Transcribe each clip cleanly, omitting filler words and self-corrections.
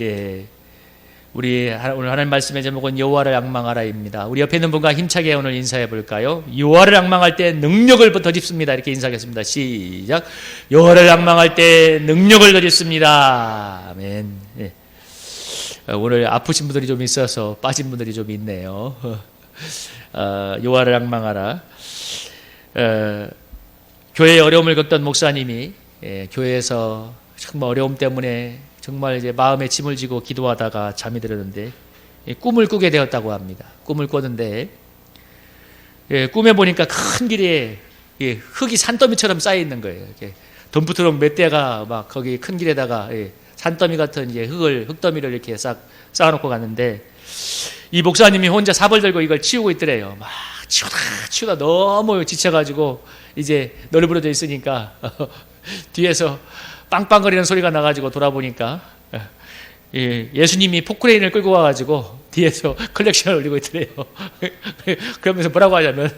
예, 우리 오늘 하나님 말씀의 제목은 여호와를 앙망하라입니다. 우리 옆에 있는 분과 힘차게 오늘 인사해 볼까요? 여호와를 앙망할 때 능력을 더 짚습니다. 이렇게 인사하겠습니다. 시작. 여호와를 앙망할 때 능력을 더 짚습니다. 아멘. 예. 오늘 아프신 분들이 좀 있어서 빠진 분들이 좀 있네요. 여호와를 앙망하라. 교회에 어려움을 겪던 목사님이 교회에서 정말 어려움 때문에 정말 이제 마음에 짐을 지고 기도하다가 잠이 들었는데 꿈을 꾸게 되었다고 합니다. 꿈을 꿨는데 꿈에 보니까 큰 길에 흙이 산더미처럼 쌓여 있는 거예요. 덤프트럭 몇 대가 막 거기 큰 길에다가 산더미 같은 이제 흙더미를 이렇게 싹 쌓아놓고 갔는데 이 목사님이 혼자 삽을 들고 이걸 치우고 있더래요. 막 치우다 너무 지쳐가지고 이제 널브러져 있으니까 뒤에서 빵빵거리는 소리가 나가지고 돌아보니까 예수님이 포크레인을 끌고 와가지고 뒤에서 컬렉션을 올리고 있더래요. 그러면서 뭐라고 하냐면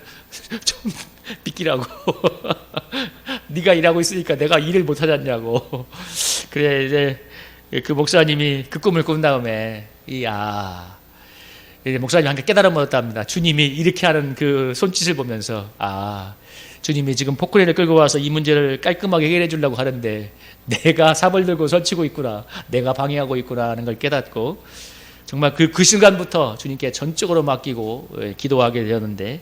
좀 비키라고. 네가 일하고 있으니까 내가 일을 못 하잖냐고. 그래 이제 그 목사님이 그 꿈을 꾼 다음에 이제 목사님이 한 개 깨달음을 얻었답니다. 주님이 이렇게 하는 그 손짓을 보면서 주님이 지금 포크레인을 끌고 와서 이 문제를 깔끔하게 해결해 주려고 하는데 내가 삽을 들고 설치고 있구나, 내가 방해하고 있구나 하는 걸 깨닫고 정말 그 순간부터 주님께 전적으로 맡기고 기도하게 되었는데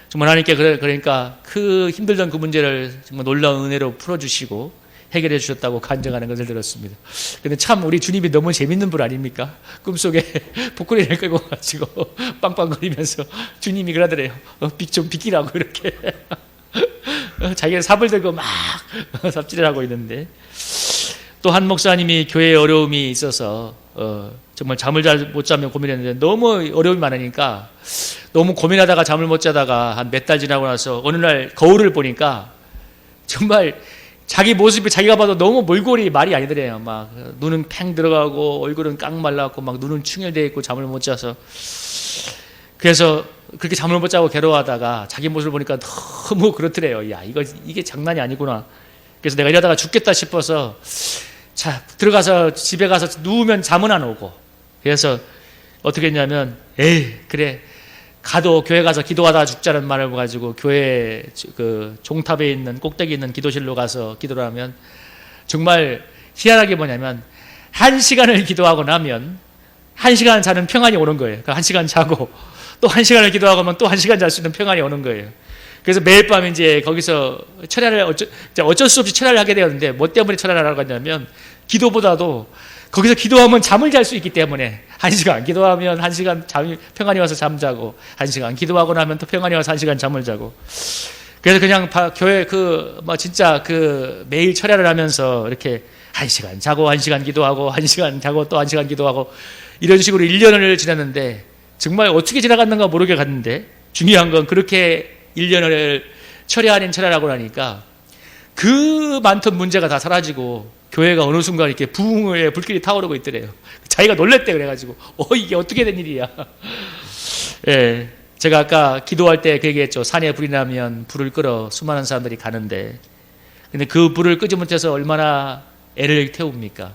정말 하나님께 그러니까 그 힘들던 그 문제를 정말 놀라운 은혜로 풀어주시고 해결해 주셨다고 간증하는 것을 들었습니다. 근데 참 우리 주님이 너무 재밌는 분 아닙니까? 꿈속에 포크레인을 끌고 가지고 빵빵거리면서 주님이 그러더래요. 좀 비키라고 이렇게. 자기가 삽을 들고 막 삽질을 하고 있는데 또 한 목사님이 교회에 어려움이 있어서 정말 잠을 잘 못 자면 고민했는데 너무 어려움이 많으니까 너무 고민하다가 잠을 못 자다가 한 몇 달 지나고 나서 어느 날 거울을 보니까 정말 자기 모습이 자기가 봐도 너무 몰골이 말이 아니더래요. 막 눈은 팽 들어가고 얼굴은 깡 말라갖고 막 눈은 충혈되어 있고 잠을 못 자서 그래서 그렇게 잠을 못 자고 괴로워하다가 자기 모습을 보니까 너무 그렇더래요. 야, 이게 장난이 아니구나. 그래서 내가 이러다가 죽겠다 싶어서 들어가서 집에 가서 누우면 잠은 안 오고 그래서 어떻게 했냐면 그래 가도 교회 가서 기도하다가 죽자는 말을 가지고 교회 그 종탑에 있는 꼭대기 있는 기도실로 가서 기도를 하면 정말 희한하게 뭐냐면 1시간을 기도하고 나면 1시간 자는 평안이 오는 거예요. 그러니까 1시간 자고 또 1시간을 기도하고 또 1시간 잘 수 있는 평안이 오는 거예요. 그래서 매일 밤 이제 거기서 철야를 어쩔 수 없이 철야를 하게 되었는데 뭐 때문에 철야를 하라고 하냐면 기도보다도 거기서 기도하면 잠을 잘 수 있기 때문에 1시간 기도하면 1시간 평안이 와서 잠자고 1시간 기도하고 나면 또 평안이 와서 1시간 잠을 자고 그래서 그냥 교회 진짜 매일 철야를 하면서 이렇게 1시간 자고 1시간 기도하고 1시간 자고 또 1시간 기도하고 이런 식으로 1년을 지냈는데 정말 어떻게 지나갔는가 모르게 갔는데 중요한 건 그렇게 1년을 철야 아닌 철야라고 하니까 그 많던 문제가 다 사라지고 교회가 어느 순간 이렇게 부흥의 불길이 타오르고 있더래요. 자기가 놀랬대 그래가지고 이게 어떻게 된 일이야. 제가 아까 기도할 때 그 얘기했죠. 산에 불이 나면 불을 끌어 수많은 사람들이 가는데 근데 그 불을 끄지 못해서 얼마나 애를 태웁니까?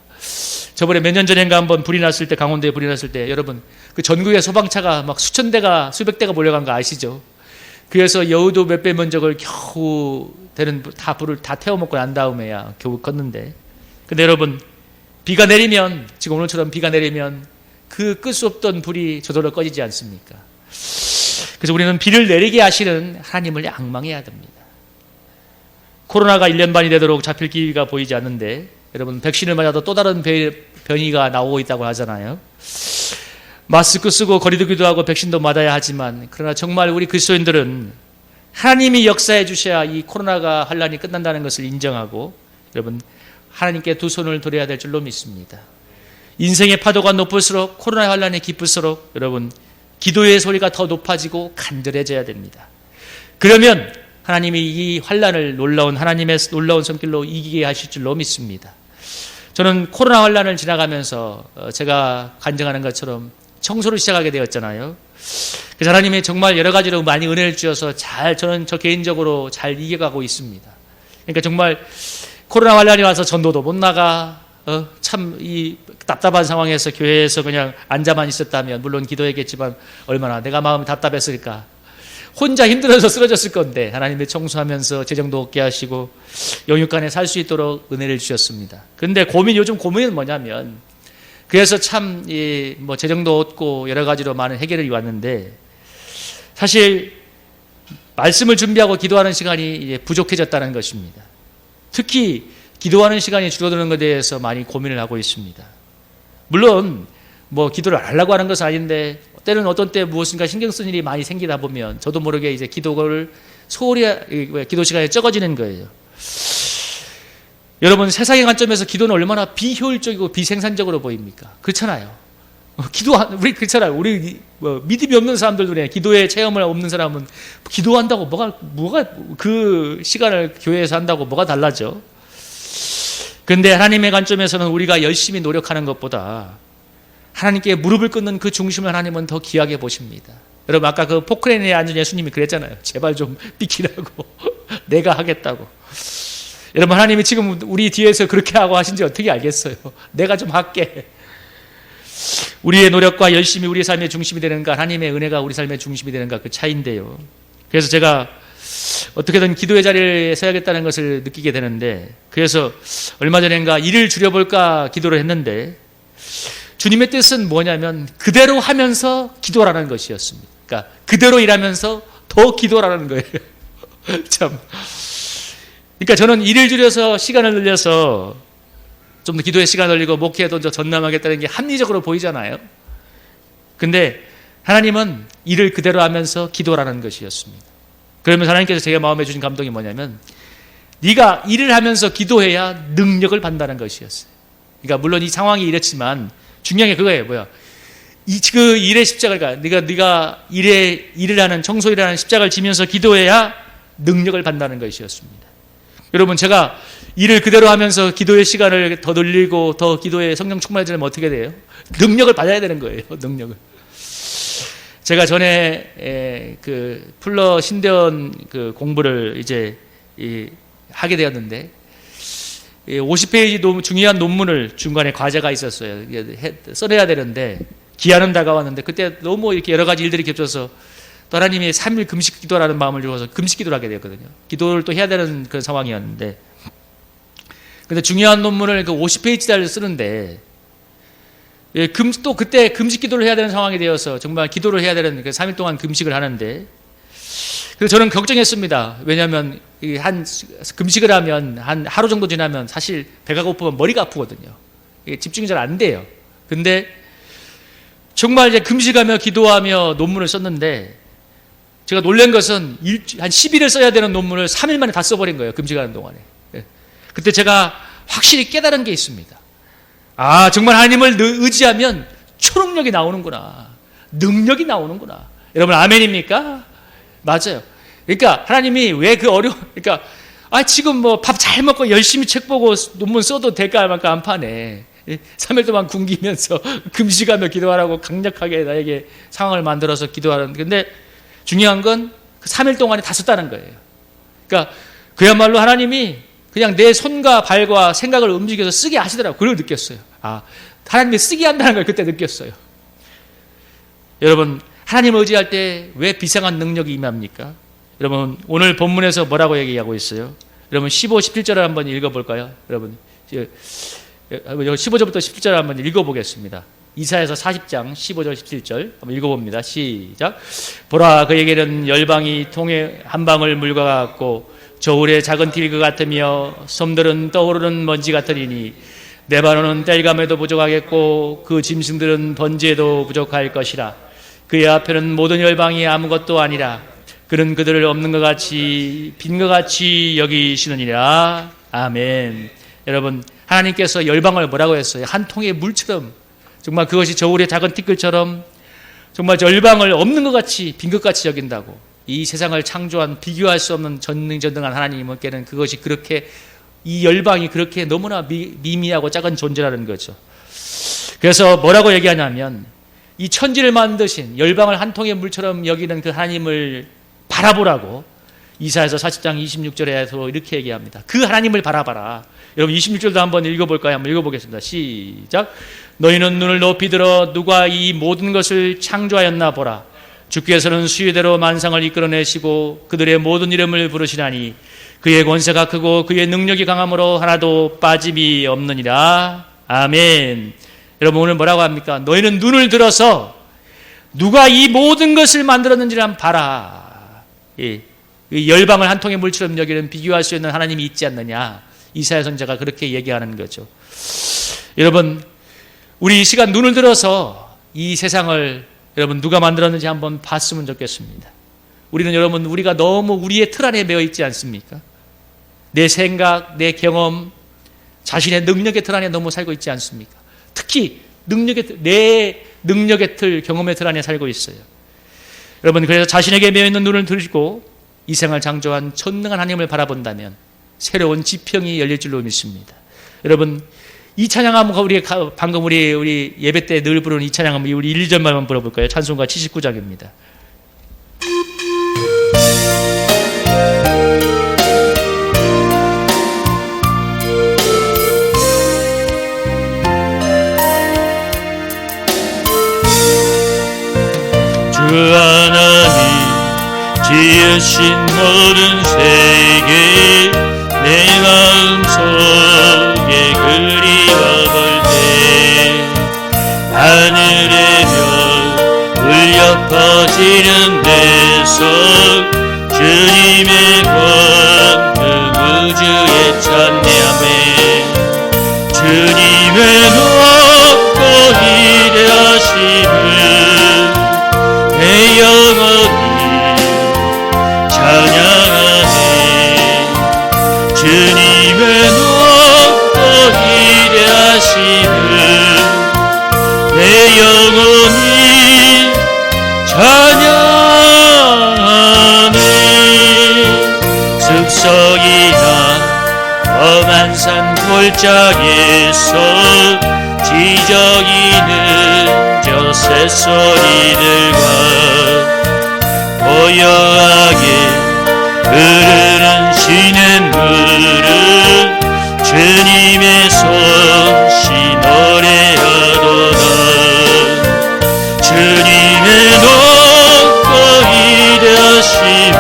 저번에 몇 년 전인가 한번 불이 났을 때 강원도에 불이 났을 때 여러분 그 전국의 소방차가 막 수천 대가 수백 대가 몰려간 거 아시죠? 그래서 여의도 몇백 면적을 겨우 다 불을 다 태워먹고 난 다음에야 겨우 껐는데 근데 여러분 비가 내리면 지금 오늘처럼 비가 내리면 그 끌 수 없던 불이 저절로 꺼지지 않습니까? 그래서 우리는 비를 내리게 하시는 하나님을 앙망해야 됩니다. 코로나가 1년 반이 되도록 잡힐 기미가 보이지 않는데 여러분 백신을 맞아도 또 다른 변이가 나오고 있다고 하잖아요. 마스크 쓰고 거리두기도 하고 백신도 맞아야 하지만 그러나 정말 우리 그리스도인들은 하나님이 역사해 주셔야 이 코로나가 환란이 끝난다는 것을 인정하고 여러분 하나님께 두 손을 들어야 될 줄로 믿습니다. 인생의 파도가 높을수록 코로나 환란이 깊을수록 여러분 기도의 소리가 더 높아지고 간절해져야 됩니다. 그러면 하나님이 이 환란을 하나님의 놀라운 손길로 이기게 하실 줄로 믿습니다. 저는 코로나 환란을 지나가면서 제가 간증하는 것처럼 청소를 시작하게 되었잖아요. 그래서 하나님이 정말 여러 가지로 많이 은혜를 주셔서 저는 개인적으로 잘 이겨가고 있습니다. 그러니까 정말 코로나 환란이 와서 전도도 못 나가, 참 이 답답한 상황에서 교회에서 그냥 앉아만 있었다면 물론 기도했겠지만 얼마나 내가 마음이 답답했을까. 혼자 힘들어서 쓰러졌을 건데 하나님이 청소하면서 재정도 얻게 하시고 영육간에 살 수 있도록 은혜를 주셨습니다. 그런데 요즘 고민은 뭐냐면 그래서 참 뭐 재정도 얻고 여러 가지로 많은 해결이 왔는데 사실 말씀을 준비하고 기도하는 시간이 이제 부족해졌다는 것입니다. 특히 기도하는 시간이 줄어드는 것에 대해서 많이 고민을 하고 있습니다. 물론 뭐 기도를 안 하려고 하는 것은 아닌데 때는 어떤 때 무엇인가 신경 쓴 일이 많이 생기다 보면 저도 모르게 이제 기도를 소홀히 기도 시간이 적어지는 거예요. 여러분 세상의 관점에서 기도는 얼마나 비효율적이고 비생산적으로 보입니까? 그렇잖아요. 우리 그렇잖아요. 우리 믿음이 없는 사람들도 그래. 기도의 체험을 없는 사람은 기도한다고 뭐가 그 시간을 교회에서 한다고 뭐가 달라져? 그런데 하나님의 관점에서는 우리가 열심히 노력하는 것보다 하나님께 무릎을 꿇는 그 중심을 하나님은 더 귀하게 보십니다. 여러분 아까 그 포크레인에 앉은 예수님이 그랬잖아요. 제발 좀 비키라고. 내가 하겠다고. 여러분 하나님이 지금 우리 뒤에서 그렇게 하고 하신지 어떻게 알겠어요? 내가 좀 할게. 우리의 노력과 열심히 우리의 삶의 중심이 되는가, 하나님의 은혜가 우리 삶의 중심이 되는가 그 차이인데요. 그래서 제가 어떻게든 기도의 자리에 서야겠다는 것을 느끼게 되는데 그래서 얼마 전인가 일을 줄여볼까 기도를 했는데 주님의 뜻은 뭐냐면 그대로 하면서 기도라는 것이었습니다. 그러니까 그대로 일하면서 더 기도라는 거예요. 참. 그러니까 저는 일을 줄여서 시간을 늘려서 좀 더 기도의 시간을 늘리고 목회에도 전념하겠다는 게 합리적으로 보이잖아요. 근데 하나님은 일을 그대로 하면서 기도라는 것이었습니다. 그러면서 하나님께서 제가 마음에 주신 감동이 뭐냐면 네가 일을 하면서 기도해야 능력을 받는다는 것이었어요. 그러니까 물론 이 상황이 이랬지만 중요한 게 그거예요. 뭐야? 그 일의 십자가가 네가 일을 하는 청소일을 하는 십자가를 지면서 기도해야 능력을 받는다는 것이었습니다. 여러분 제가 일을 그대로 하면서 기도의 시간을 더 늘리고 더 기도의 성령 충만해지면 어떻게 돼요? 능력을 받아야 되는 거예요. 능력을. 제가 전에 그 풀러 신대원 그 공부를 이제 하게 되었는데 50페이지 중요한 논문을 중간에 과제가 있었어요. 써내야 되는데 기한은 다가왔는데 그때 너무 이렇게 여러 가지 일들이 겹쳐서 또 하나님이 3일 금식 기도라는 마음을 주어서 금식 기도를 하게 되었거든요. 기도를 또 해야 되는 그런 상황이었는데 근데 중요한 논문을 그 50페이지짜리를 쓰는데 또 그때 금식 기도를 해야 되는 상황이 되어서 정말 기도를 해야 되는 그 3일 동안 금식을 하는데 그래서 저는 걱정했습니다. 왜냐하면 금식을 하면 한 하루 정도 지나면 사실 배가 고프면 머리가 아프거든요. 집중이 잘 안 돼요. 근데 정말 이제 금식하며 기도하며 논문을 썼는데 제가 놀란 것은 한 10일을 써야 되는 논문을 3일 만에 다 써버린 거예요. 금식하는 동안에. 그때 제가 확실히 깨달은 게 있습니다. 아, 정말 하나님을 의지하면 초능력이 나오는구나. 능력이 나오는구나. 여러분 아멘입니까? 맞아요. 그러니까 하나님이 왜 그러니까 지금 뭐 밥 잘 먹고 열심히 책 보고 논문 써도 될까 말까 안 파네. 3일 동안 굶기면서 금식하며 기도하라고 강력하게 나에게 상황을 만들어서 기도하는. 근데 중요한 건 그 3일 동안에 다 썼다는 거예요. 그러니까 그야말로 하나님이 그냥 내 손과 발과 생각을 움직여서 쓰게 하시더라고요. 그걸 느꼈어요. 하나님이 쓰게 한다는 걸 그때 느꼈어요. 여러분 하나님을 의지할 때 왜 비상한 능력이 임합니까? 여러분 오늘 본문에서 뭐라고 얘기하고 있어요? 여러분 15, 17절을 한번 읽어볼까요? 여러분 15절부터 17절 한번 읽어보겠습니다. 이사야서 40장 15절 17절 한번 읽어봅니다. 시작. 보라 그에게는 열방이 통에 한 방울 물과 같고 저울의 작은 틸과 같으며 섬들은 떠오르는 먼지 같으리니 레바논은 땔감에도 부족하겠고 그 짐승들은 번제에도 부족할 것이라. 그의 앞에는 모든 열방이 아무것도 아니라 그는 그들을 없는 것 같이 빈 것 같이 여기시느니라. 아멘. 여러분 하나님께서 열방을 뭐라고 했어요? 한 통의 물처럼 정말 그것이 저울의 작은 티끌처럼 정말 열방을 없는 것 같이 빈 것 같이 여긴다고. 이 세상을 창조한 비교할 수 없는 전능전능한 하나님께는 그것이 그렇게 이 열방이 그렇게 너무나 미미하고 작은 존재라는 거죠. 그래서 뭐라고 얘기하냐면 이 천지를 만드신 열방을 한 통의 물처럼 여기는 그 하나님을 바라보라고 이사야서 40장 26절에서 이렇게 얘기합니다. 그 하나님을 바라봐라. 여러분 26절도 한번 읽어볼까요? 한번 읽어보겠습니다. 시작. 너희는 눈을 높이 들어 누가 이 모든 것을 창조하였나 보라. 주께서는 수유대로 만상을 이끌어내시고 그들의 모든 이름을 부르시나니 그의 권세가 크고 그의 능력이 강함으로 하나도 빠짐이 없느니라. 아멘. 여러분 오늘 뭐라고 합니까? 너희는 눈을 들어서 누가 이 모든 것을 만들었는지를 한번 봐라. 이 열방을 한 통의 물처럼 여기는 비교할 수 있는 하나님이 있지 않느냐. 이사야 선지자가 그렇게 얘기하는 거죠. 여러분 우리 이 시간 눈을 들어서 이 세상을 여러분 누가 만들었는지 한번 봤으면 좋겠습니다. 우리는 여러분 우리가 너무 우리의 틀 안에 매여 있지 않습니까? 내 생각, 내 경험, 자신의 능력의 틀 안에 너무 살고 있지 않습니까? 특히 내 능력의 틀, 경험의 틀 안에 살고 있어요. 여러분 그래서 자신에게 매여 있는 눈을 들고 이 세상을 창조한 전능한 하나님을 바라본다면 새로운 지평이 열릴 줄로 믿습니다. 여러분 이 찬양 한번 방금 우리 예배 때 늘 부르는 이 찬양 한번 우리 1절만 불러볼까요? 찬송가 79장입니다. 주 하나님 지으신 모든 세계 내 마음속에 그리워볼 때 하늘의 별 울려 퍼지는 데서 주님의 권능 우주에 찬양하네. 주님의 높고 위대하심을 내 영혼이 찬양하네. 주님의 높고 위대하심을 내 영혼이 찬양하네. 습성이나 험한 산 골짜기에서 지저귀는 저 새소리들과 고요하게 흐르는 시냇물은 주님의 솜씨 노래하도다. 주님의 높고 위대하심을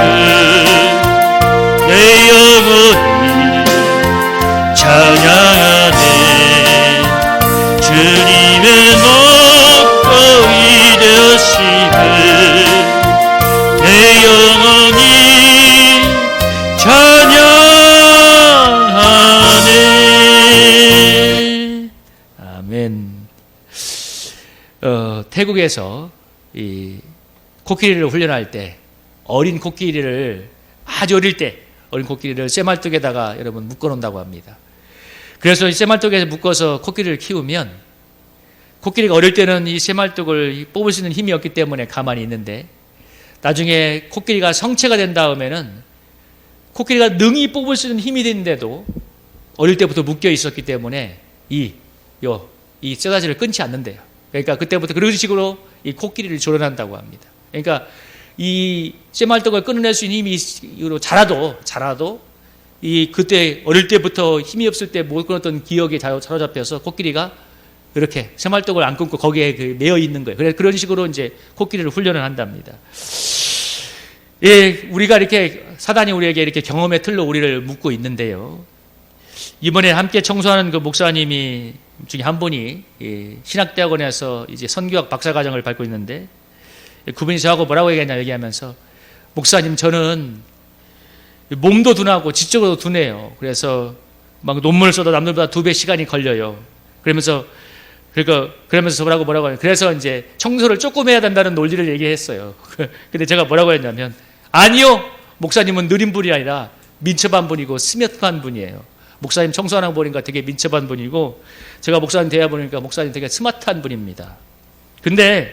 내 영혼이 찬양하네. 주님의 높고 위대하심을 내 영혼이 찬양하네. 아멘. 태국에서 이 코끼리를 훈련할 때 어린 코끼리를 아주 어릴 때 어린 코끼리를 쇠말뚝에다가 여러분 묶어놓는다고 합니다. 그래서 이 쇠말뚝에 묶어서 코끼리를 키우면 코끼리가 어릴 때는 이 쇠말뚝을 뽑을 수 있는 힘이 없기 때문에 가만히 있는데 나중에 코끼리가 성체가 된 다음에는 코끼리가 능히 뽑을 수 있는 힘이 되는데도 어릴 때부터 묶여 있었기 때문에 이 쇠사슬을 끊지 않는데요. 그러니까 그때부터 그런 식으로 이 코끼리를 조련한다고 합니다. 그러니까 이 쇠말뚝을 끊어낼 수 있는 힘이 자라도 이 그때 어릴 때부터 힘이 없을 때 못 끊었던 기억에 사로잡혀서 코끼리가 이렇게 쇠말뚝을 안 끊고 거기에 매여 있는 거예요. 그래서 그런 식으로 이제 코끼리를 훈련을 한답니다. 예, 우리가 이렇게 사단이 우리에게 이렇게 경험의 틀로 우리를 묶고 있는데요. 이번에 함께 청소하는 그 목사님이 중에 한 분이 신학대학원에서 이제 선교학 박사과정을 밟고 있는데 그분이 저하고 뭐라고 얘기하면서 목사님 저는 몸도 둔하고 지적으로도 둔해요. 그래서 막 논문을 써도 남들보다 2배 시간이 걸려요. 그러면서 뭐라고 하냐. 그래서 이제 청소를 조금 해야 된다는 논리를 얘기했어요. 근데 제가 뭐라고 했냐면 아니요. 목사님은 느린 분이 아니라 민첩한 분이고 스마트한 분이에요. 목사님 청소하는 거 보니까 되게 민첩한 분이고 제가 목사님 대화 보니까 목사님 되게 스마트한 분입니다. 근데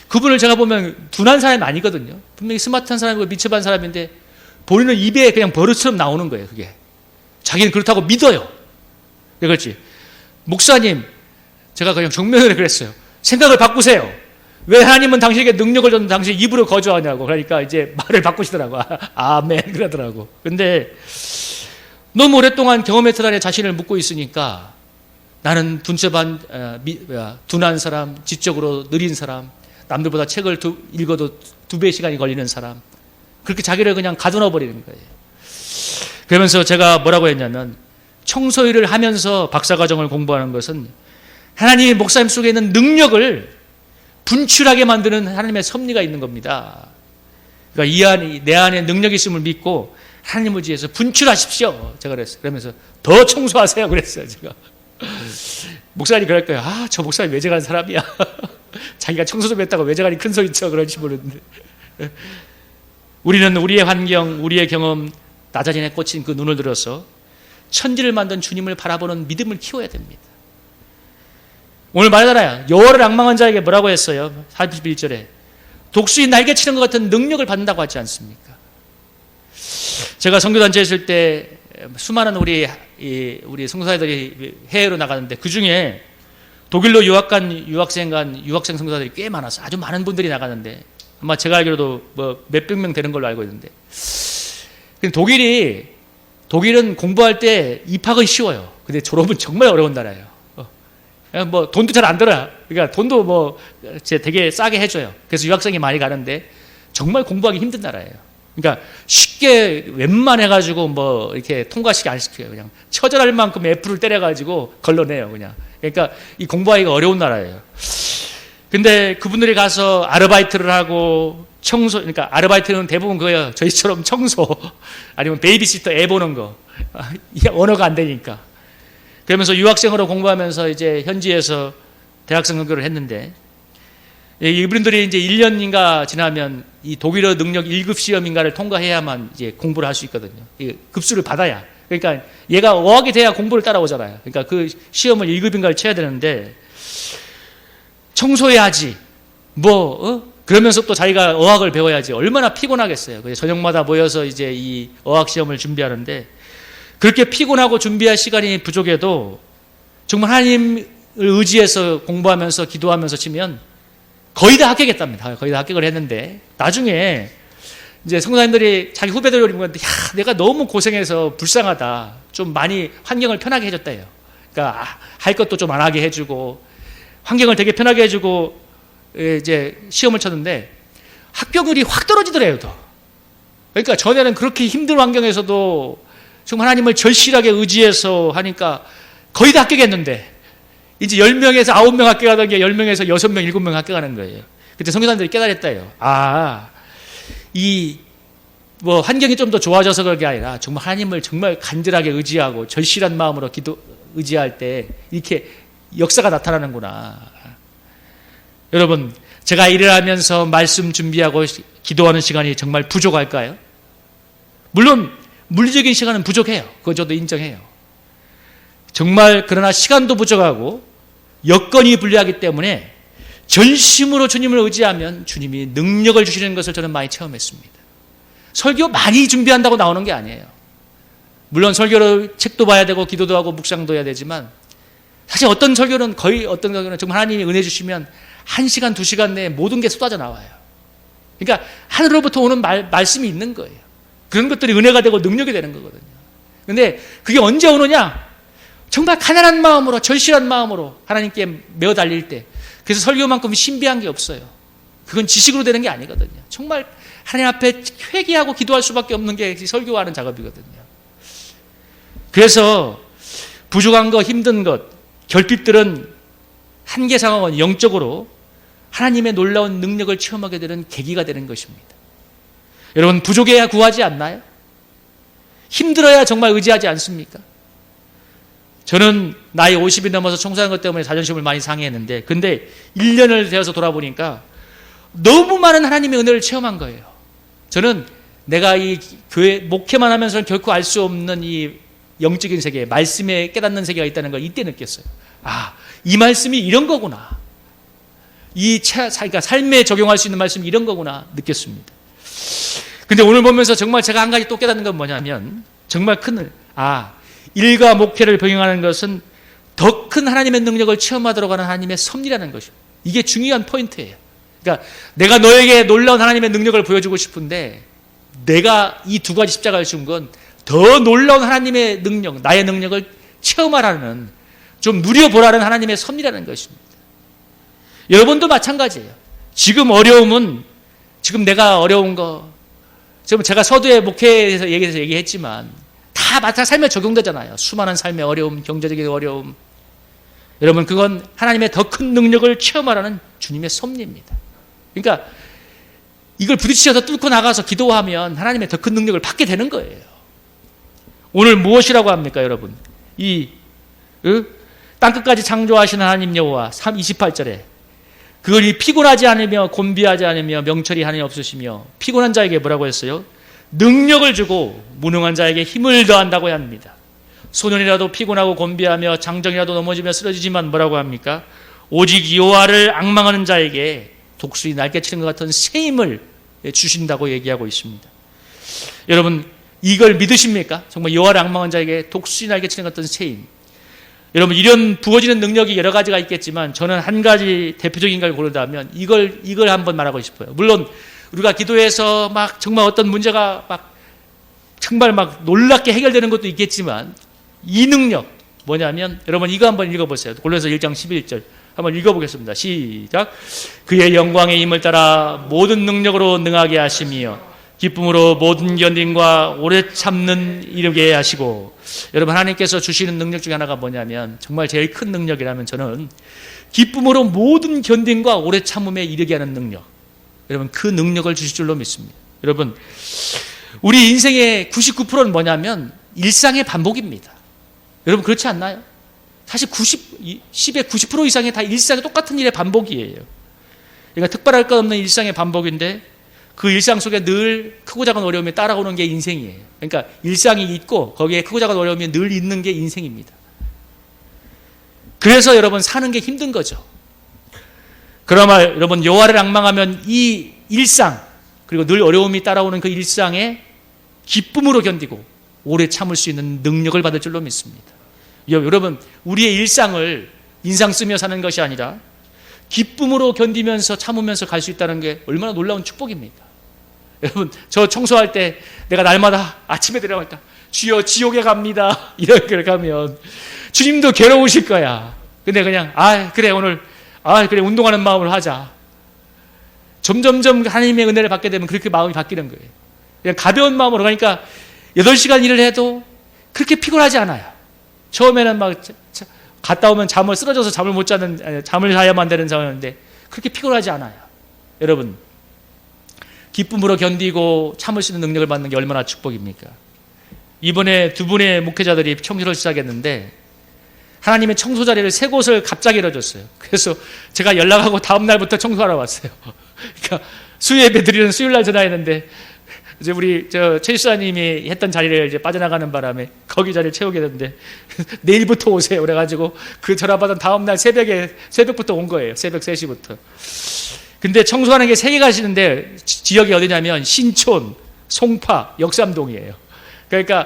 그분을 제가 보면 둔한 사람이 아니거든요. 분명히 스마트한 사람이고 민첩한 사람인데 본인은 입에 그냥 버릇처럼 나오는 거예요. 그게 자기는 그렇다고 믿어요. 그렇지. 목사님 제가 그냥 정면으로 그랬어요. 생각을 바꾸세요. 왜 하나님은 당신에게 능력을 줬는데 당신 입으로 거주하냐고. 그러니까 이제 말을 바꾸시더라고. 아멘 그러더라고. 근데 너무 오랫동안 경험의 틀 안에 자신을 묻고 있으니까 나는 둔한 사람, 지적으로 느린 사람, 남들보다 책을 읽어도 2배 시간이 걸리는 사람, 그렇게 자기를 그냥 가둬놔 버리는 거예요. 그러면서 제가 뭐라고 했냐면, 청소일을 하면서 박사과정을 공부하는 것은 하나님의 목사님 속에 있는 능력을 분출하게 만드는 하나님의 섭리가 있는 겁니다. 그러니까 내 안에 능력이 있음을 믿고 하나님을 위해서 분출하십시오. 제가 그랬어요. 그러면서 더 청소하세요. 그랬어요. 제가. 목사님이 그럴 거예요. 저 목사님 외제간 사람이야. 자기가 청소 좀 했다고 외제간이 큰 소리 쳐. 그런지 모르는데. 우리는 우리의 환경, 우리의 경험, 나 자신에 꽂힌 그 눈을 들어서 천지를 만든 주님을 바라보는 믿음을 키워야 됩니다. 오늘 말하잖아요. 여호와를 앙망한 자에게 뭐라고 했어요? 41절에 독수리 날개치는 것 같은 능력을 받는다고 하지 않습니까? 제가 선교단체 있을 때 수많은 우리 선교사들이 해외로 나가는데 그 중에 독일로 유학생 선교사들이 꽤 많았어요. 아주 많은 분들이 나가는데 아마 제가 알기로도 뭐 몇백 명 되는 걸로 알고 있는데, 독일은 공부할 때 입학은 쉬워요. 근데 졸업은 정말 어려운 나라예요. 뭐 돈도 잘 안 들어요. 그러니까 돈도 뭐 되게 싸게 해줘요. 그래서 유학생이 많이 가는데 정말 공부하기 힘든 나라예요. 그러니까 쉽게 웬만해가지고 뭐 이렇게 통과시키 안 시켜요. 그냥 처절할 만큼 F를 때려가지고 걸러내요. 그냥. 그러니까 이 공부하기가 어려운 나라예요. 근데 그분들이 가서 아르바이트를 하고 그러니까 아르바이트는 대부분 그거예요. 저희처럼 청소 아니면 베이비시터 애 보는 거. 이게 언어가 안 되니까. 그러면서 유학생으로 공부하면서 이제 현지에서 대학생 선교를 했는데, 이분들이 이제 1년인가 지나면 이 독일어 능력 1급 시험인가를 통과해야만 이제 공부를 할 수 있거든요. 급수를 받아야. 그러니까 얘가 어학이 돼야 공부를 따라오잖아요. 그러니까 그 시험을 1급인가를 쳐야 되는데, 청소해야지. 그러면서 또 자기가 어학을 배워야지. 얼마나 피곤하겠어요. 그래서 저녁마다 모여서 이제 이 어학 시험을 준비하는데, 그렇게 피곤하고 준비할 시간이 부족해도 정말 하나님을 의지해서 공부하면서 기도하면서 치면 거의 다 합격했답니다. 거의 다 합격을 했는데, 나중에 이제 성도님들이 자기 후배들 보는데, 내가 너무 고생해서 불쌍하다. 좀 많이 환경을 편하게 해줬다요. 그러니까 할 것도 좀 안 하게 해주고 환경을 되게 편하게 해주고 이제 시험을 쳤는데 합격률이 확 떨어지더래요. 더. 그러니까 전에는 그렇게 힘든 환경에서도 정말 하나님을 절실하게 의지해서 하니까 거의 다 합격했는데, 이제 10명에서 9명 합격하던 게 10명에서 6명, 7명 합격하는 거예요. 그때 선교사님들이 깨달았다요. 환경이 좀 더 좋아져서 그런 게 아니라 정말 하나님을 정말 간절하게 의지하고 절실한 마음으로 의지할 때 이렇게 역사가 나타나는구나. 여러분, 제가 일을 하면서 말씀 준비하고 기도하는 시간이 정말 부족할까요? 물론 물리적인 시간은 부족해요. 그거 저도 인정해요. 정말 그러나 시간도 부족하고 여건이 불리하기 때문에 전심으로 주님을 의지하면 주님이 능력을 주시는 것을 저는 많이 체험했습니다. 설교 많이 준비한다고 나오는 게 아니에요. 물론 설교를 책도 봐야 되고 기도도 하고 묵상도 해야 되지만, 사실 어떤 설교는 정말 하나님이 은혜 주시면 1시간, 2시간 내에 모든 게 쏟아져 나와요. 그러니까 하늘로부터 오는 말씀이 있는 거예요. 그런 것들이 은혜가 되고 능력이 되는 거거든요. 근데 그게 언제 오느냐? 정말 가난한 마음으로, 절실한 마음으로 하나님께 메어 달릴 때. 그래서 설교만큼 신비한 게 없어요. 그건 지식으로 되는 게 아니거든요. 정말 하나님 앞에 회개하고 기도할 수밖에 없는 게 설교하는 작업이거든요. 그래서 부족한 것, 힘든 것, 결핍들은 한계 상황은 영적으로 하나님의 놀라운 능력을 체험하게 되는 계기가 되는 것입니다. 여러분, 부족해야 구하지 않나요? 힘들어야 정말 의지하지 않습니까? 저는 나이 50이 넘어서 청소하는 것 때문에 자존심을 많이 상해했는데, 근데 1년을 되어서 돌아보니까 너무 많은 하나님의 은혜를 체험한 거예요. 저는 내가 이 교회 목회만 하면서는 결코 알 수 없는 이 영적인 세계, 말씀에 깨닫는 세계가 있다는 걸 이때 느꼈어요. 이 말씀이 이런 거구나. 그러니까 삶에 적용할 수 있는 말씀이 이런 거구나 느꼈습니다. 근데 오늘 보면서 정말 제가 한 가지 또 깨닫는 건 뭐냐면, 정말 일과 목회를 병행하는 것은 더 큰 하나님의 능력을 체험하도록 하는 하나님의 섭리라는 것이에요. 이게 중요한 포인트예요. 그러니까 내가 너에게 놀라운 하나님의 능력을 보여주고 싶은데 내가 이 두 가지 십자가를 준 건 더 놀라운 하나님의 능력, 나의 능력을 체험하라는, 좀 누려보라는 하나님의 섭리라는 것입니다. 여러분도 마찬가지예요. 지금 어려움은, 지금 내가 어려운 거, 지금 제가 서두에 목회에서 얘기했지만 다 마찬가지 삶에 적용되잖아요. 수많은 삶의 어려움, 경제적인 어려움. 여러분, 그건 하나님의 더 큰 능력을 체험하라는 주님의 섭리입니다. 그러니까 이걸 부딪혀서 뚫고 나가서 기도하면 하나님의 더 큰 능력을 받게 되는 거예요. 오늘 무엇이라고 합니까, 여러분? 땅끝까지 창조하시는 하나님 여호와 28절에 그들이 피곤하지 않으며 곤비하지 않으며 명철이 하나님 없으시며 피곤한 자에게 뭐라고 했어요? 능력을 주고 무능한 자에게 힘을 더한다고 합니다. 소년이라도 피곤하고 곤비하며 장정이라도 넘어지며 쓰러지지만 뭐라고 합니까? 오직 여호와를 앙망하는 자에게 독수리 날개치는 것 같은 새 힘을 주신다고 얘기하고 있습니다. 여러분, 이걸 믿으십니까? 정말 여호와를 앙망하는 자에게 독수리 날개치는 것 같은 새 힘. 여러분, 이런 부어지는 능력이 여러 가지가 있겠지만 저는 한 가지 대표적인 걸 고르다면 이걸 한번 말하고 싶어요. 물론 우리가 기도해서 막 정말 어떤 문제가 막 정말 막 놀랍게 해결되는 것도 있겠지만 이 능력 뭐냐면, 여러분 이거 한번 읽어보세요. 골로새 1장 11절 한번 읽어보겠습니다. 시작. 그의 영광의 힘을 따라 모든 능력으로 능하게 하시며 기쁨으로 모든 견딘과 오래 참는 이르게 하시고. 여러분, 하나님께서 주시는 능력 중에 하나가 뭐냐면, 정말 제일 큰 능력이라면 저는 기쁨으로 모든 견딘과 오래 참음에 이르게 하는 능력, 여러분 그 능력을 주실 줄로 믿습니다. 여러분, 우리 인생의 99%는 뭐냐면 일상의 반복입니다. 여러분, 그렇지 않나요? 사실 10의 90% 이상이 다 일상의 똑같은 일의 반복이에요. 그러니까 특별할 것 없는 일상의 반복인데 그 일상 속에 늘 크고 작은 어려움이 따라오는 게 인생이에요. 그러니까 일상이 있고 거기에 크고 작은 어려움이 늘 있는 게 인생입니다. 그래서 여러분 사는 게 힘든 거죠. 그러나 여러분, 여호와를 앙망하면 이 일상, 그리고 늘 어려움이 따라오는 그 일상에 기쁨으로 견디고 오래 참을 수 있는 능력을 받을 줄로 믿습니다. 여러분, 우리의 일상을 인상 쓰며 사는 것이 아니라 기쁨으로 견디면서 참으면서 갈 수 있다는 게 얼마나 놀라운 축복입니까? 여러분, 저 청소할 때 내가 날마다 아침에 들어갈 때 주여 지옥에 갑니다 이렇게 가면 주님도 괴로우실 거야. 근데 그냥 그래 오늘 그래 운동하는 마음으로 하자. 점점점 하나님의 은혜를 받게 되면 그렇게 마음이 바뀌는 거예요. 그냥 가벼운 마음으로 가니까 8시간 일을 해도 그렇게 피곤하지 않아요. 처음에는 막 갔다 오면 쓰러져서 잠을 못 자는, 잠을 자야만 되는 상황인데 그렇게 피곤하지 않아요. 여러분, 기쁨으로 견디고 참을 수 있는 능력을 받는 게 얼마나 축복입니까? 이번에 두 분의 목회자들이 청소를 시작했는데 하나님의 청소 자리를 3곳을 갑자기 열어줬어요. 그래서 제가 연락하고 다음 날부터 청소하러 왔어요. 그러니까 수요예배 드리는 수요일날 전화했는데 이제 우리 최 집사님이 했던 자리를 이제 빠져나가는 바람에 거기 자리를 채우게 됐는데 내일부터 오세요. 그래가지고 그 전화 받은 다음 날 새벽부터 온 거예요. 새벽 3시부터. 근데 청소하는 게 3개 가시는데 지역이 어디냐면 신촌, 송파, 역삼동이에요. 그러니까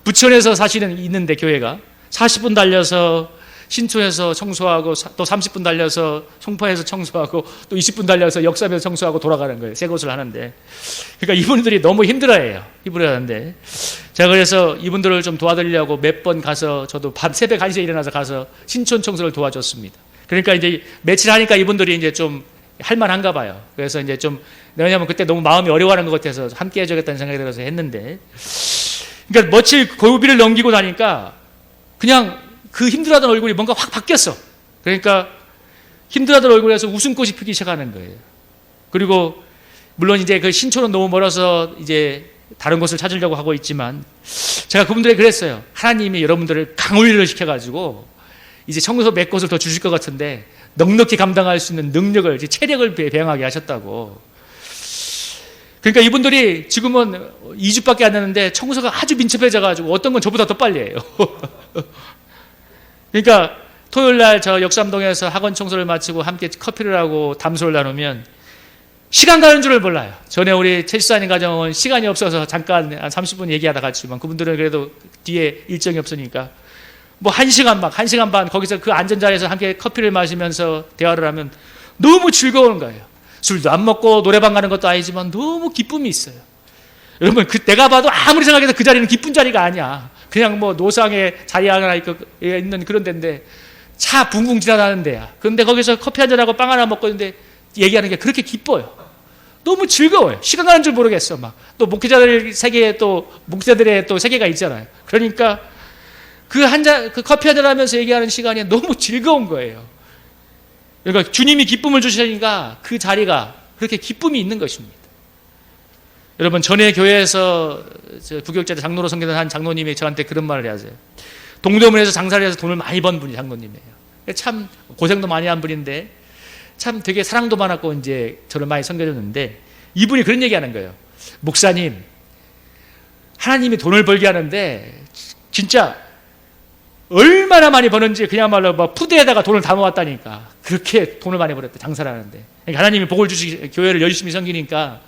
부천에서 있는데 교회가 40분 달려서 신촌에서 청소하고 또 30분 달려서 송파에서 청소하고 또 20분 달려서 역삼에서 청소하고 돌아가는 거예요. 3곳을 하는데. 그러니까 이분들이 너무 힘들어해요. 힘들어하는데 제가 그래서 이분들을 좀 도와드리려고 몇 번 가서 저도 새벽 1시에 일어나서 가서 신촌 청소를 도와줬습니다. 그러니까 이제 며칠 하니까 이분들이 이제 좀 할만한가 봐요. 그래서 이제 좀, 왜냐면 그때 너무 마음이 어려워하는 것 같아서 함께 해줘야겠다는 생각이 들어서 했는데, 그러니까 며칠 고비를 넘기고 나니까 그냥 그 힘들어하던 얼굴이 뭔가 확 바뀌었어. 그러니까 힘들어하던 얼굴에서 웃음꽃이 피기 시작하는 거예요. 그리고 물론 이제 그 신촌은 너무 멀어서 이제 다른 곳을 찾으려고 하고 있지만 제가 그분들에게 그랬어요. 하나님이 여러분들을 강훈련을 시켜가지고 이제 청소 몇 곳을 더 주실 것 같은데 넉넉히 감당할 수 있는 능력을, 체력을 배양하게 하셨다고. 그러니까 이분들이 지금은 2주밖에 안 됐는데 청소가 아주 민첩해져가지고 어떤 건 저보다 더 빨리 해요. 그러니까 토요일 날 저 역삼동에서 학원 청소를 마치고 함께 커피를 하고 담소를 나누면 시간 가는 줄을 몰라요. 전에 우리 최 집사님 가정은 시간이 없어서 잠깐 한 30분 얘기하다 갔지만 그분들은 그래도 뒤에 일정이 없으니까 뭐 1시간 반 거기서 그 앉은 자리에서 함께 커피를 마시면서 대화를 하면 너무 즐거운 거예요. 술도 안 먹고 노래방 가는 것도 아니지만 너무 기쁨이 있어요. 여러분, 내가 봐도 아무리 생각해도 그 자리는 기쁜 자리가 아니야. 그냥 뭐 노상의 자리 하나 있는 그런 데인데 차 붕붕 지나가는 데야. 그런데 거기서 커피 한잔하고 빵 하나 먹고 있는데 얘기하는 게 그렇게 기뻐요. 너무 즐거워요. 시간 가는 줄 모르겠어. 막 또 목회자들의 세계에 또 목사들의 또 세계가 있잖아요. 그러니까 그 커피 한잔 하면서 얘기하는 시간이 너무 즐거운 거예요. 그러니까 주님이 기쁨을 주시니까 그 자리가 그렇게 기쁨이 있는 것입니다. 여러분, 전에 교회에서 부교육자 장로로 섬기던 한 장로님이 저한테 그런 말을 하세요. 동대문에서 장사를 해서 돈을 많이 번 분이 장로님이에요. 참 고생도 많이 한 분인데 참 되게 사랑도 많았고 이제 저를 많이 섬겨줬는데 이분이 그런 얘기하는 거예요. 목사님, 하나님이 돈을 벌게 하는데 진짜 얼마나 많이 버는지 그야말로 뭐 푸드에다가 돈을 담아왔다니까. 그렇게 돈을 많이 벌었대, 장사를 하는데. 그러니까 하나님이 복을 주시, 교회를 열심히 섬기니까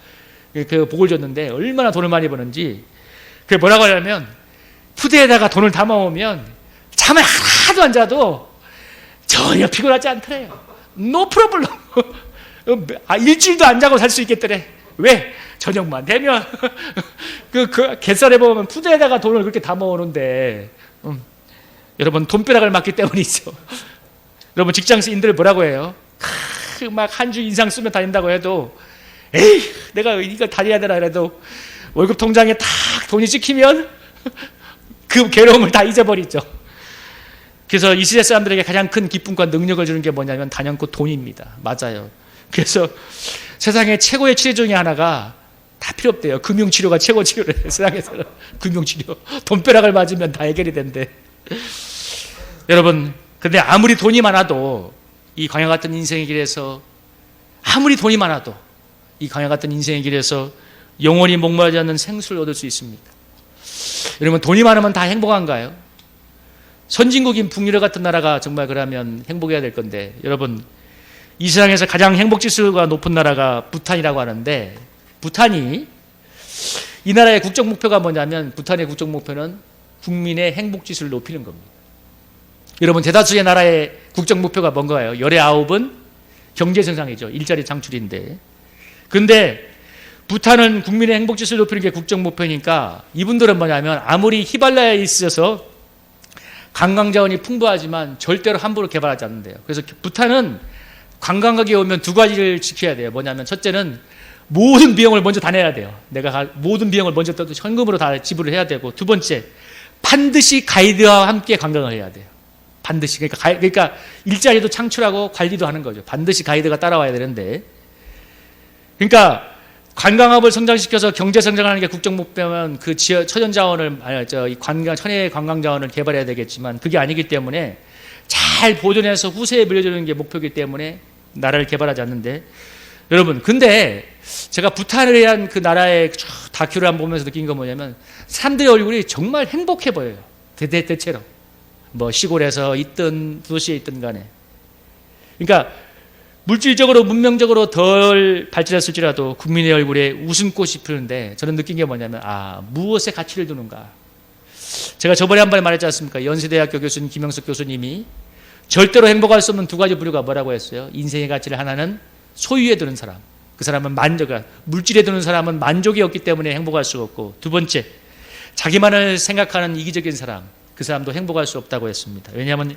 그 복을 줬는데 얼마나 돈을 많이 버는지. 그게 뭐라고 하냐면 푸드에다가 돈을 담아오면 잠을 하나도 안 자도 전혀 피곤하지 않더래요. 노 프로블럼. 일주일도 안 자고 살 수 있겠더래. 왜? 저녁만 되면 그 갯살에 보면 푸드에다가 돈을 그렇게 담아오는데 여러분, 돈벼락을 맞기 때문이죠. 여러분, 직장인들 뭐라고 해요? 막 한 주 인상 쓰며 다닌다고 해도 에이, 내가 이거 다녀야 되나 그래도 월급 통장에 딱 돈이 찍히면 그 괴로움을 다 잊어버리죠. 그래서 이 시대 사람들에게 가장 큰 기쁨과 능력을 주는 게 뭐냐면 단연코 돈입니다. 맞아요. 그래서 세상에 최고의 치료 중에 하나가 다 필요 없대요. 금융치료가 최고 치료래. 세상에서는 금융치료. 돈벼락을 맞으면 다 해결이 된대. 여러분, 근데 아무리 돈이 많아도 이 광야 같은 인생의 길에서 아무리 돈이 많아도 이 광야 같은 인생의 길에서 영원히 목마르지 않는 생수를 얻을 수 있습니다. 여러분, 돈이 많으면 다 행복한가요? 선진국인 북유럽 같은 나라가 정말 그러면 행복해야 될 건데, 여러분, 이 세상에서 가장 행복지수가 높은 나라가 부탄이라고 하는데, 부탄이 이 나라의 국적 목표가 뭐냐면 부탄의 국적 목표는 국민의 행복지수를 높이는 겁니다. 여러분, 대다수의 나라의 국적 목표가 뭔가요? 19은 경제성장이죠. 일자리 창출인데. 근데 부탄은 국민의 행복지수를 높이는 게 국적 목표니까 이분들은 뭐냐면 아무리 히말라야에 있어서 관광자원이 풍부하지만 절대로 함부로 개발하지 않는데요. 그래서 부탄은 관광객이 오면 두 가지를 지켜야 돼요. 뭐냐면 첫째는 모든 비용을 먼저 다 내야 돼요. 내가 모든 비용을 먼저 현금으로 다 지불을 해야 되고, 두 번째, 반드시 가이드와 함께 관광을 해야 돼요. 반드시. 그러니까 일자리도 창출하고 관리도 하는 거죠. 반드시 가이드가 따라와야 되는데, 그러니까 관광업을 성장시켜서 경제 성장하는 게 국적 목표면 그 천연 자원을 천혜의 관광 자원을 개발해야 되겠지만 그게 아니기 때문에 잘 보존해서 후세에 물려주는 게 목표이기 때문에 나라를 개발하지 않는데, 여러분, 근데 제가 부탄에 대한 그 나라의 다큐를 한번 보면서 느낀 건 뭐냐면 사람들의 얼굴이 정말 행복해 보여요. 대체로 뭐 시골에서 있든 도시에 있든 간에. 그러니까 물질적으로 문명적으로 덜 발전했을지라도 국민의 얼굴에 웃음꽃이 피우는데, 저는 느낀 게 뭐냐면 무엇에 가치를 두는가. 제가 저번에 한 번 말했지 않습니까? 연세대학교 교수님 김영석 교수님이 절대로 행복할 수 없는 두 가지 부류가 뭐라고 했어요? 인생의 가치를 하나는 소유에 두는 사람, 그 사람은 물질에 두는 사람은 만족이 없기 때문에 행복할 수가 없고, 두 번째, 자기만을 생각하는 이기적인 사람, 그 사람도 행복할 수 없다고 했습니다. 왜냐하면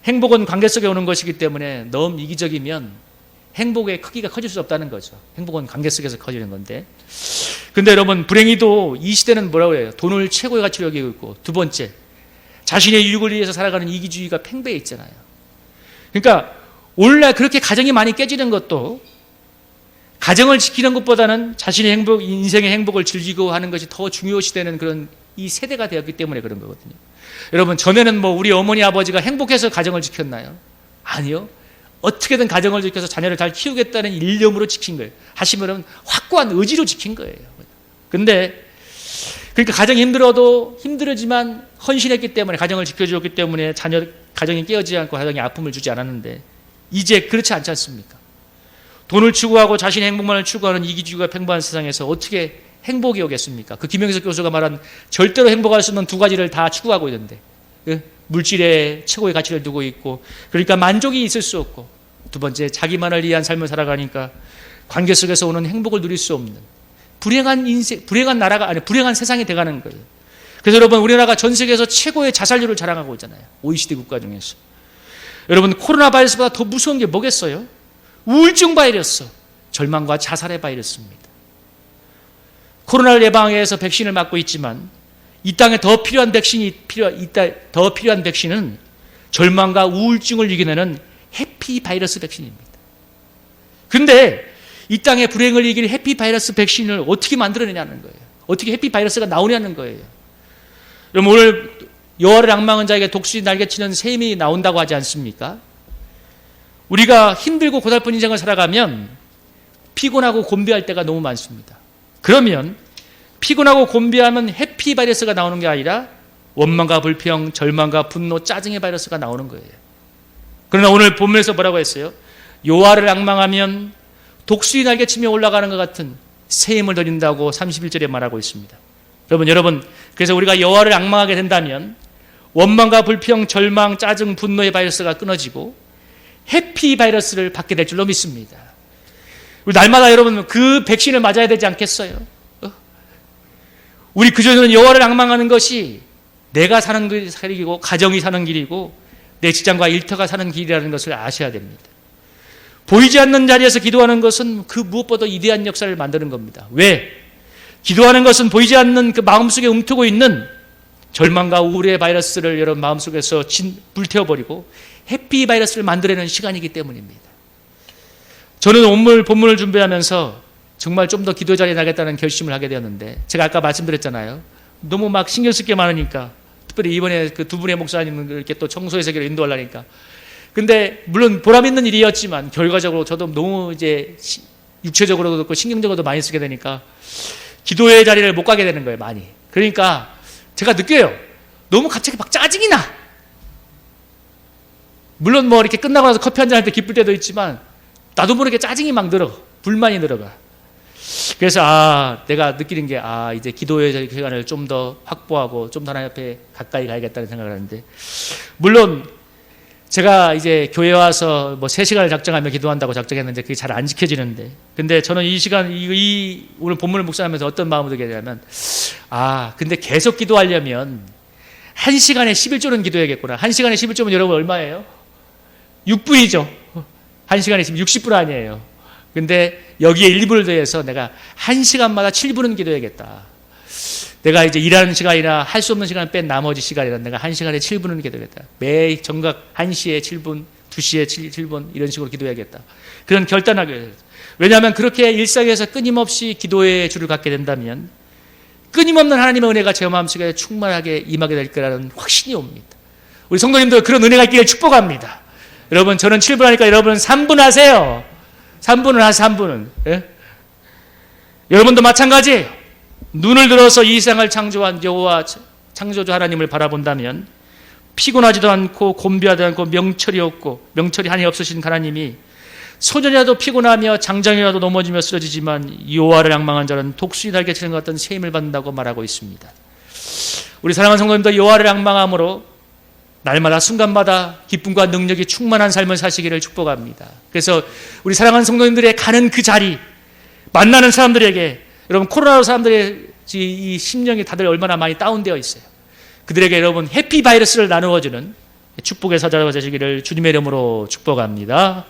행복은 관계 속에 오는 것이기 때문에 너무 이기적이면 행복의 크기가 커질 수 없다는 거죠. 행복은 관계 속에서 커지는 건데. 근데 여러분, 불행히도 이 시대는 뭐라고 해요? 돈을 최고의 가치로 여기고 있고, 두 번째, 자신의 유익을 위해서 살아가는 이기주의가 팽배해 있잖아요. 그러니까 오늘날 그렇게 가정이 많이 깨지는 것도 가정을 지키는 것보다는 자신의 행복, 인생의 행복을 즐기고 하는 것이 더 중요시되는 그런 이 세대가 되었기 때문에 그런 거거든요. 여러분, 전에는 뭐 우리 어머니 아버지가 행복해서 가정을 지켰나요? 아니요. 어떻게든 가정을 지켜서 자녀를 잘 키우겠다는 일념으로 지킨 거예요. 하시면은 확고한 의지로 지킨 거예요. 근데 그러니까 가정이 힘들지만 헌신했기 때문에, 가정을 지켜주었기 때문에 가정이 깨어지지 않고 가정에 아픔을 주지 않았는데, 이제 그렇지 않지 않습니까? 돈을 추구하고 자신의 행복만을 추구하는 이기주의가 팽배한 세상에서 어떻게 행복이 오겠습니까? 그 김영석 교수가 말한 절대로 행복할 수 없는 두 가지를 다 추구하고 있는데, 물질에 최고의 가치를 두고 있고, 그러니까 만족이 있을 수 없고, 두 번째, 자기만을 위한 삶을 살아가니까 관계 속에서 오는 행복을 누릴 수 없는 불행한 인생, 불행한 나라가 아니 불행한 세상이 돼가는 거예요. 그래서 여러분 우리나라가 전 세계에서 최고의 자살률을 자랑하고 있잖아요. OECD 국가 중에서. 여러분 코로나 바이러스보다 더 무서운 게 뭐겠어요? 우울증 바이러스, 절망과 자살의 바이러스입니다. 코로나를 예방하기 위해서 백신을 맞고 있지만 이 땅에 더 필요한 백신은 절망과 우울증을 이겨내는 해피 바이러스 백신입니다. 그런데 이 땅의 불행을 이길 해피 바이러스 백신을 어떻게 만들어내냐는 거예요. 어떻게 해피 바이러스가 나오냐는 거예요. 그럼 오늘 여호와를 앙망한 자에게 독수리 날개치는 셈이 나온다고 하지 않습니까? 우리가 힘들고 고달픈 인생을 살아가면 피곤하고 곤비할 때가 너무 많습니다. 그러면 피곤하고 곤비하면 해피 바이러스가 나오는 게 아니라 원망과 불평, 절망과 분노, 짜증의 바이러스가 나오는 거예요. 그러나 오늘 본문에서 뭐라고 했어요? 여호와를 앙망하면 독수리 날개치며 올라가는 것 같은 새 힘을 드린다고 31절에 말하고 있습니다. 여러분 그래서 우리가 여호와를 앙망하게 된다면 원망과 불평, 절망, 짜증, 분노의 바이러스가 끊어지고 해피 바이러스를 받게 될 줄로 믿습니다. 우리 날마다 여러분 그 백신을 맞아야 되지 않겠어요? 우리 그전에는 여호와를 앙망하는 것이 내가 사는 길이고 가정이 사는 길이고 내 직장과 일터가 사는 길이라는 것을 아셔야 됩니다. 보이지 않는 자리에서 기도하는 것은 그 무엇보다 이대한 역사를 만드는 겁니다. 왜? 기도하는 것은 보이지 않는 그 마음속에 움트고 있는 절망과 우울의 바이러스를 여러분 마음속에서 불태워버리고 해피 바이러스를 만들어내는 시간이기 때문입니다. 저는 오늘 본문을 준비하면서 정말 좀 더 기도 자리에 나겠다는 결심을 하게 되었는데 제가 아까 말씀드렸잖아요. 너무 막 신경 쓸 게 많으니까 특별히 이번에 그 두 분의 목사님을 이렇게 또 청소의 세계로 인도하려니까 근데 물론 보람 있는 일이었지만 결과적으로 저도 너무 이제 육체적으로도 그렇고 신경적으로도 많이 쓰게 되니까 기도의 자리를 못 가게 되는 거예요. 많이. 그러니까 제가 느껴요. 너무 갑자기 막 짜증이 나. 물론 뭐 이렇게 끝나고 나서 커피 한잔 할 때 기쁠 때도 있지만 나도 모르게 짜증이 막 늘어. 불만이 늘어가. 그래서 내가 느끼는 게 이제 기도의 시간을 좀 더 확보하고 좀 더 하나님 앞에 가까이 가야겠다는 생각을 하는데 물론 제가 이제 교회 와서 뭐 3시간을 작정하며 기도한다고 작정했는데 그게 잘 안 지켜지는데 근데 저는 이 시간 오늘 본문을 묵상하면서 어떤 마음을 들게 되냐면 근데 계속 기도하려면 1시간에 11조는 기도해야겠구나. 1시간에 11조면 여러분 얼마예요? 6분이죠. 1시간에 60분 아니에요. 근데 여기에 1분을 더해서 내가 1시간마다 7분은 기도해야겠다. 내가 이제 일하는 시간이나 할 수 없는 시간을 뺀 나머지 시간이라 내가 1시간에 7분은 기도해야겠다. 매 정각 1시에 7분, 2시에 7분 이런 식으로 기도해야겠다. 그런 결단하게 돼요. 왜냐하면 그렇게 일상에서 끊임없이 기도의 줄을 갖게 된다면 끊임없는 하나님의 은혜가 제 마음속에 충만하게 임하게 될 거라는 확신이 옵니다. 우리 성도님들 그런 은혜가 있기를 축복합니다. 여러분 저는 7분 하니까 여러분은 3분 하세요. 3분은 하세요. 3분은. 예? 여러분도 마찬가지예요. 눈을 들어서 이 세상을 창조한 여호와 창조주 하나님을 바라본다면 피곤하지도 않고 곤비하지 않고 명철이 없고 명철이 한이 없으신 하나님이 소년이라도 피곤하며 장장이라도 넘어지며 쓰러지지만 여호와를 앙망한 자는 독수리 날개치는 것 같은 새 힘을 받는다고 말하고 있습니다. 우리 사랑하는 성도님들 여호와를 앙망함으로 날마다 순간마다 기쁨과 능력이 충만한 삶을 사시기를 축복합니다. 그래서 우리 사랑하는 성도님들의 가는 그 자리 만나는 사람들에게 여러분 코로나로 사람들의 이 심령이 다들 얼마나 많이 다운되어 있어요. 그들에게 여러분 해피 바이러스를 나누어주는 축복의 사자가 되시기를 주님의 이름으로 축복합니다.